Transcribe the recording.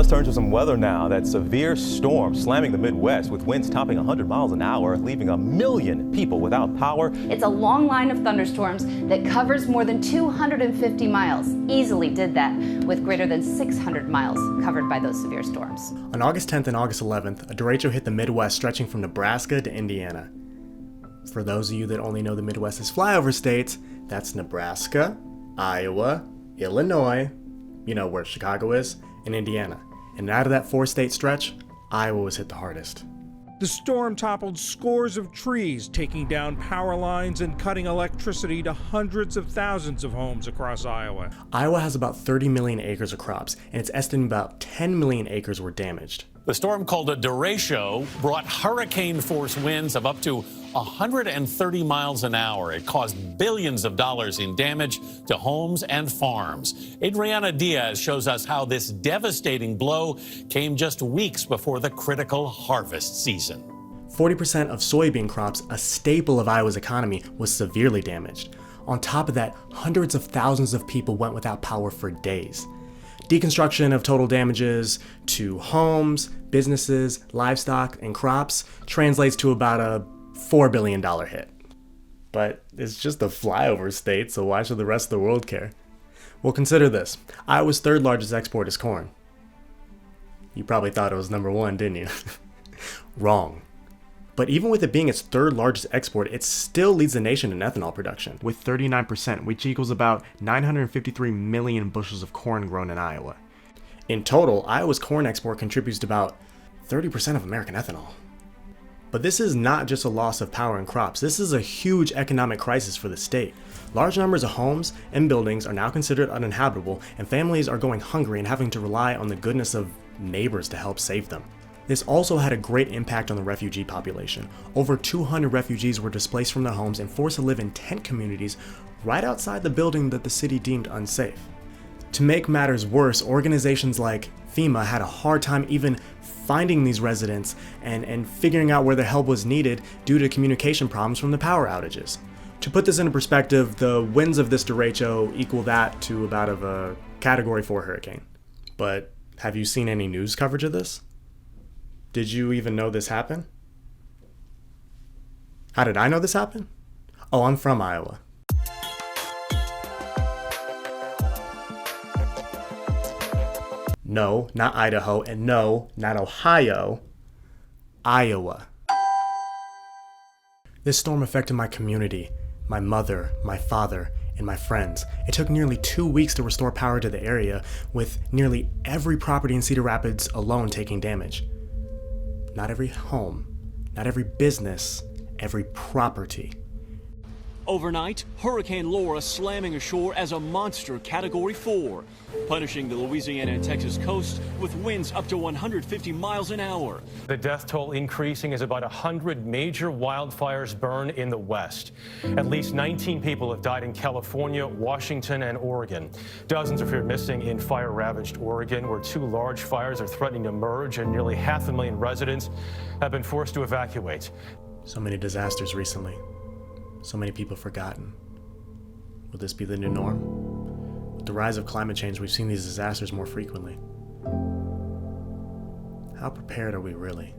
let's turn to some weather now. That severe storm slamming the Midwest with winds topping 100 miles an hour, leaving 1 million people without power. It's a long line of thunderstorms that covers more than 250 miles. Easily did that with greater than 600 miles covered by those severe storms. On August 10th and August 11th, a derecho hit the Midwest stretching from Nebraska to Indiana. For those of you that only know the Midwest as flyover states, that's Nebraska, Iowa, Illinois, you know where Chicago is, and Indiana. And out of that 4-state stretch, Iowa was hit the hardest. The storm toppled scores of trees, taking down power lines and cutting electricity to hundreds of thousands of homes across Iowa. Iowa has about 30 million acres of crops, and it's estimated about 10 million acres were damaged. The storm, called a derecho, brought hurricane-force winds of up to 130 miles an hour. It caused billions of dollars in damage to homes and farms. Adriana Diaz shows us how this devastating blow came just weeks before the critical harvest season. 40% of soybean crops, a staple of Iowa's economy, was severely damaged. On top of that, hundreds of thousands of people went without power for days. Deconstruction of total damages to homes, businesses, livestock, and crops translates to about a $4 billion hit. But it's just a flyover state, so why should the rest of the world care? Well, consider this. Iowa's third largest export is corn. You probably thought it was number one, didn't you? Wrong. But even with it being its third largest export, it still leads the nation in ethanol production, with 39%, which equals about 953 million bushels of corn grown in Iowa. In total, Iowa's corn export contributes to about 30% of American ethanol. But this is not just a loss of power and crops, this is a huge economic crisis for the state. Large numbers of homes and buildings are now considered uninhabitable, and families are going hungry and having to rely on the goodness of neighbors to help save them. This also had a great impact on the refugee population. Over 200 refugees were displaced from their homes and forced to live in tent communities right outside the building that the city deemed unsafe. To make matters worse, organizations like FEMA had a hard time even finding these residents and figuring out where their help was needed due to communication problems from the power outages. To put this into perspective, the winds of this derecho equal that to about of a Category 4 hurricane. But have you seen any news coverage of this? Did you even know this happened? How did I know this happened? Oh, I'm from Iowa. No, not Idaho, and no, not Ohio, Iowa. This storm affected my community, my mother, my father, and my friends. It took nearly 2 weeks to restore power to the area, with nearly every property in Cedar Rapids alone taking damage. Not every home, not every business, every property. Overnight, Hurricane Laura slamming ashore as a monster Category 4, punishing the Louisiana and Texas coast with winds up to 150 miles an hour. The death toll increasing as about 100 major wildfires burn in the West. At least 19 people have died in California, Washington, and Oregon. Dozens are feared missing in fire-ravaged Oregon, where 2 large fires are threatening to merge, and nearly 500,000 residents have been forced to evacuate. So many disasters recently. So many people forgotten. Will this be the new norm? With the rise of climate change, we've seen these disasters more frequently. How prepared are we really?